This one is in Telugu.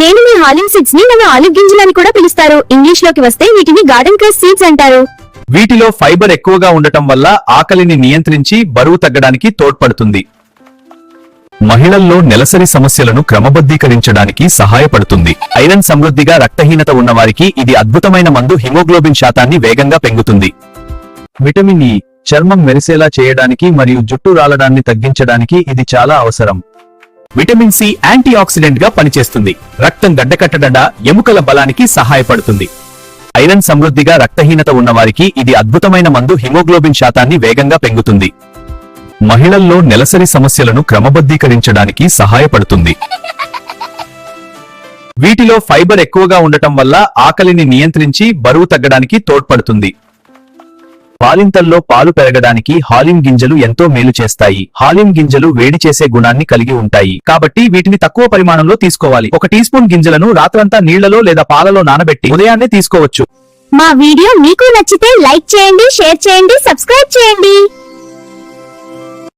నేను మీ హాలిమ్ సీడ్స్ ని మన ఆలివ్ గింజలని కూడా పిలుస్తారు. ఇంగ్లీష్ లోకి వస్తే వీటిని గార్డెన్ క్రష్ సీడ్స్ అంటారు. వీటిలో ఫైబర్ ఎక్కువగా ఉండటం వల్ల ఆకలిని నియంత్రించి బరువు తగ్గడానికి తోడ్పడుతుంది. మహిళల్లో నెలసరి సమస్యలను క్రమబద్ధీకరించడానికి సహాయపడుతుంది. ఐరన్ సమృద్ధిగా రక్తహీనత ఉన్నవారికి ఇది అద్భుతమైన మందు. హిమోగ్లోబిన్ శాతాన్ని వేగంగా పెంచుతుంది. విటమిన్ ఇ చర్మం మెరిసేలా చేయడానికి మరియు జుట్టు రాలడాన్ని తగ్గించడానికి ఇది చాలా అవసరం. విటమిన్ సి యాంటీ ఆక్సిడెంట్ గా పనిచేస్తుంది. రక్తం గడ్డకట్టకుండా ఎముకల బలానికి సహాయపడుతుంది. ఐరన్ సమృద్ధిగా రక్తహీనత ఉన్నవారికి ఇది అద్భుతమైన మందు. హిమోగ్లోబిన్ శాతాన్ని వేగంగా పెంచుతుంది. మహిళల్లో నెలసరి సమస్యలను క్రమబద్ధీకరించడానికి సహాయపడుతుంది. వీటిలో ఫైబర్ ఎక్కువగా ఉండటం వల్ల ఆకలిని నియంత్రించి బరువు తగ్గడానికి తోడ్పడుతుంది. పాలింతల్లో పాలు పెరగడానికి హాలిమ్ గింజలు ఎంతో మేలు చేస్తాయి. హాలిమ్ గింజలు వేడి చేసే గుణాన్ని కలిగి ఉంటాయి కాబట్టి వీటిని తక్కువ పరిమాణంలో తీసుకోవాలి. 1 టీ స్పూన్ గింజలను రాత్రంతా నీళ్లలో లేదా పాలలో నానబెట్టి ఉదయాన్నే తీసుకోవచ్చు. మా వీడియో మీకు నచ్చితే లైక్ చేయండి, షేర్ చేయండి, సబ్స్క్రైబ్ చేయండి.